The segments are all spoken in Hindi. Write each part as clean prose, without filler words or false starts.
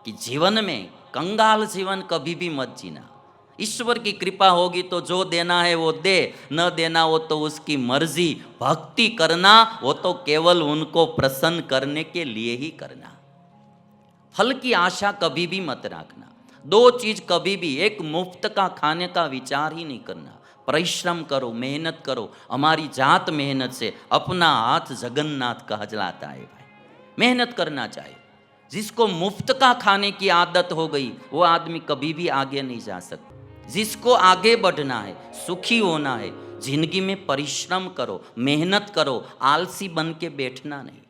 कि जीवन में कंगाल जीवन कभी भी मत जीना। ईश्वर की कृपा होगी तो जो देना है वो दे, न देना हो तो उसकी मर्जी। भक्ति करना वो तो केवल उनको प्रसन्न करने के लिए ही करना। फल की आशा कभी भी मत रखना। दो चीज कभी भी, एक मुफ्त का खाने का विचार ही नहीं करना। परिश्रम करो, मेहनत करो, हमारी जात मेहनत से, अपना हाथ जगन्नाथ कहलाता है भाई। मेहनत करना चाहिए। जिसको मुफ्त का खाने की आदत हो गई वो आदमी कभी भी आगे नहीं जा सकता। जिसको आगे बढ़ना है, सुखी होना है, जिंदगी में परिश्रम करो, मेहनत करो, आलसी बन के बैठना नहीं।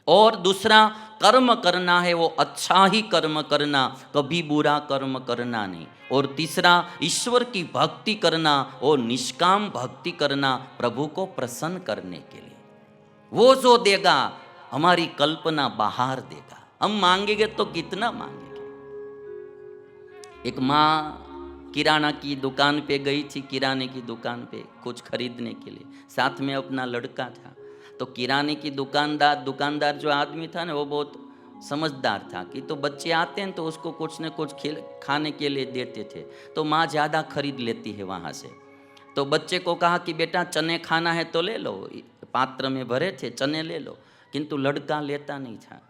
और दूसरा, कर्म करना है वो अच्छा ही कर्म करना, कभी बुरा कर्म करना नहीं। और तीसरा, ईश्वर की भक्ति करना और निष्काम भक्ति करना, प्रभु को प्रसन्न करने के लिए। वो जो देगा हमारी कल्पना बाहर देगा। हम मांगेंगे तो कितना मांगेंगे। एक माँ किराना की दुकान पे गई थी, किराने की दुकान पे कुछ खरीदने के लिए, साथ में अपना लड़का था। तो किराने की दुकानदार जो आदमी था ना, वो बहुत समझदार था कि तो बच्चे आते हैं तो उसको कुछ न कुछ खाने के लिए देते थे। तो माँ ज़्यादा खरीद लेती है वहाँ से। तो बच्चे को कहा कि बेटा चने खाना है तो ले लो, पात्र में भरे थे चने ले लो, किंतु लड़का लेता नहीं था।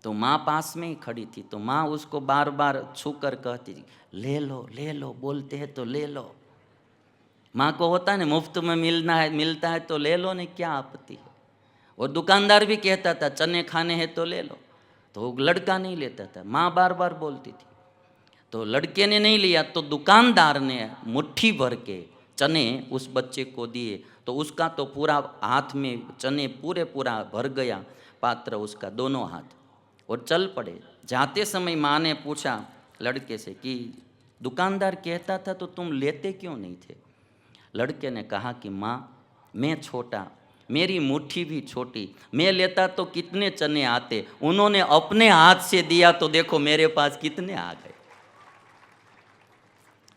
तो माँ पास में ही खड़ी थी, तो माँ उसको बार बार छू कर कहती थी ले लो, बोलते हैं तो ले लो। माँ को होता है ना, मुफ्त में मिलता है तो ले लो, नहीं क्या आपत्ति है। और दुकानदार भी कहता था चने खाने हैं तो ले लो, तो लड़का नहीं लेता था। माँ बार बार बोलती थी, तो लड़के ने नहीं लिया, तो दुकानदार ने मुट्ठी भर के चने उस बच्चे को दिए। तो उसका तो पूरा हाथ में चने पूरा भर गया, पात्र उसका, दोनों हाथ, और चल पड़े। जाते समय माँ ने पूछा लड़के से कि दुकानदार कहता था तो तुम लेते क्यों नहीं थे। लड़के ने कहा कि माँ मैं छोटा, मेरी मुट्ठी भी छोटी, मैं लेता तो कितने चने आते, उन्होंने अपने हाथ से दिया तो देखो मेरे पास कितने आ गए।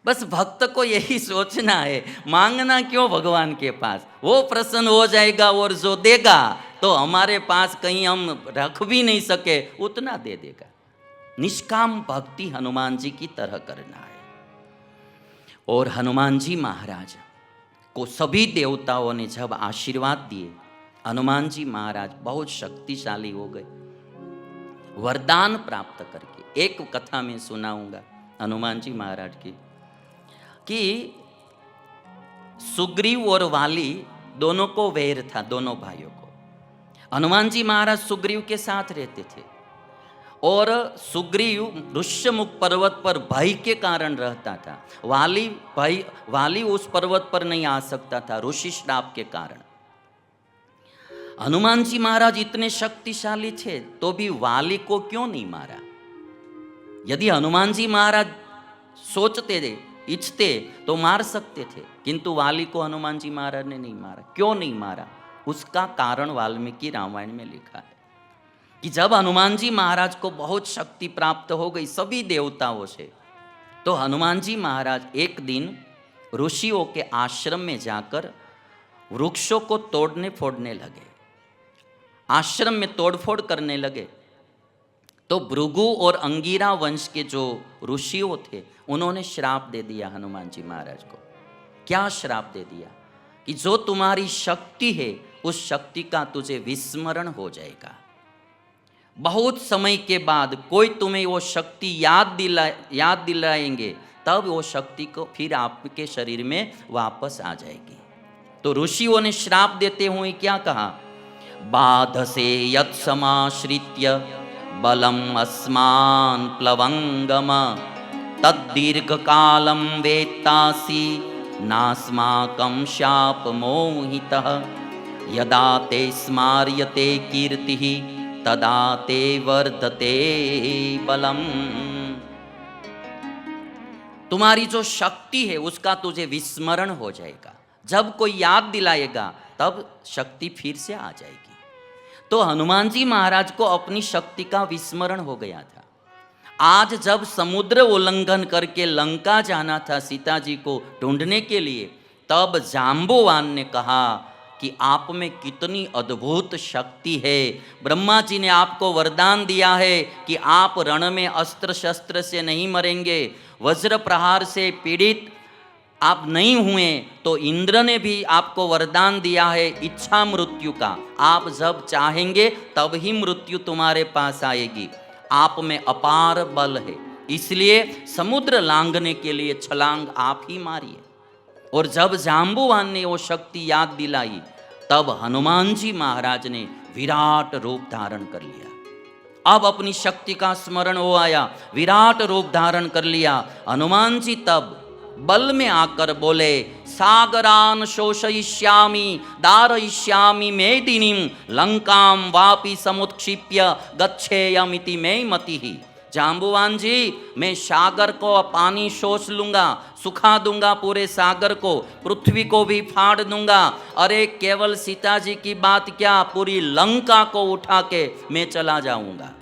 बस भक्त को यही सोचना है, मांगना क्यों भगवान के पास, वो प्रसन्न हो जाएगा। और जो देगा तो हमारे पास कहीं हम रख भी नहीं सके उतना दे देगा। निष्काम भक्ति हनुमान जी की तरह करना है। और हनुमान जी महाराज को सभी देवताओं ने जब आशीर्वाद दिए, हनुमान जी महाराज बहुत शक्तिशाली हो गए वरदान प्राप्त करके। एक कथा में सुनाऊंगा हनुमान जी महाराज की, कि सुग्रीव और वाली दोनों को वैर था, दोनों भाइयों को। हनुमान जी महाराज सुग्रीव के साथ रहते थे, और सुग्रीव ऋष्यमुख पर्वत पर भय के कारण रहता था। वाली उस पर्वत पर नहीं आ सकता था ऋषि श्राप के कारण। हनुमान जी महाराज इतने शक्तिशाली थे तो भी वाली को क्यों नहीं मारा। यदि हनुमान जी महाराज सोचते थे, इच्छते तो मार सकते थे, किंतु वाली को हनुमान जी महाराज ने नहीं मारा। क्यों नहीं मारा, उसका कारण वाल्मीकि रामायण में लिखा है कि जब हनुमान जी महाराज को बहुत शक्ति प्राप्त हो गई सभी देवताओं से, तो हनुमान जी महाराज एक दिन ऋषियों के आश्रम में जाकर वृक्षों को तोड़ने फोड़ने लगे, आश्रम में तोड़फोड़ करने लगे। तो भृगु और अंगिरा वंश के जो ऋषियों थे उन्होंने श्राप दे दिया हनुमान जी महाराज को। क्या श्राप दे दिया कि जो तुम्हारी शक्ति है उस शक्ति का तुझे विस्मरण हो जाएगा। बहुत समय के बाद कोई तुम्हें वो शक्ति याद दिलाएंगे, तब वो शक्ति को फिर आपके शरीर में वापस आ जाएगी। तो ऋषियों ने श्राप देते हुए क्या कहा, बाधसे यत् समाश्रित्य बलम अस्मान् प्लवंगम तद्दीर्घ कालम वेत्तासि नास्माकं शाप मोहितः यदा ते स्मार्यते कीर्तिः तदा ते वर्धते बलम। तुम्हारी जो शक्ति है उसका तुझे विस्मरण हो जाएगा, जब कोई याद दिलाएगा तब शक्ति फिर से आ जाएगी। तो हनुमान जी महाराज को अपनी शक्ति का विस्मरण हो गया था। आज जब समुद्र उल्लंघन करके लंका जाना था सीता जी को ढूंढने के लिए, तब जाम्बुवान ने कहा कि आप में कितनी अद्भुत शक्ति है। ब्रह्मा जी ने आपको वरदान दिया है कि आप रण में अस्त्र शस्त्र से नहीं मरेंगे, वज्र प्रहार से पीड़ित आप नहीं हुए, तो इंद्र ने भी आपको वरदान दिया है इच्छा मृत्यु का। आप जब चाहेंगे तब ही मृत्यु तुम्हारे पास आएगी। आप में अपार बल है, इसलिए समुद्र लांघने के लिए छलांग आप ही मारिए। और जब जाम्बुवान ने वो शक्ति याद दिलाई, तब हनुमान जी महाराज ने विराट रूप धारण कर लिया। अब अपनी शक्ति का स्मरण हो आया, विराट रूप धारण कर लिया। हनुमान जी तब बल में आकर बोले, सागरान शोषयिष्यामि दारयिष्यामि मेदिनीं लंकां वापि समुत्क्षिप्य गच्छेयमिति मे मतिः। जाम्बुवान जी, मैं सागर को पानी शोष लूंगा, सुखा दूंगा पूरे सागर को, पृथ्वी को भी फाड़ दूंगा। अरे केवल सीता जी की बात क्या, पूरी लंका को उठा के मैं चला जाऊंगा।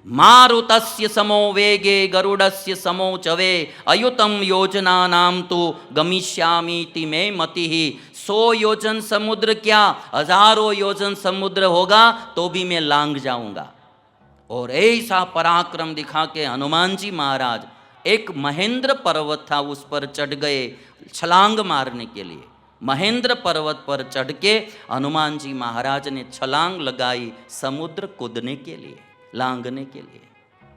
मारुतस्य समो वेगे गरुडस्य समो चवे अयुतम योजनानां तु गमिष्यामीति मे मतिः। 100 योजन समुद्र क्या, हजारों योजन समुद्र होगा तो भी मैं लांघ जाऊंगा। और ऐसा पराक्रम दिखा के हनुमान जी महाराज एक महेंद्र पर्वत था, उस पर चढ़ गए छलांग मारने के लिए। महेंद्र पर्वत पर चढ़ के हनुमान जी महाराज ने छलांग लगाई समुद्र कूदने के लिए, लांघने के लिए।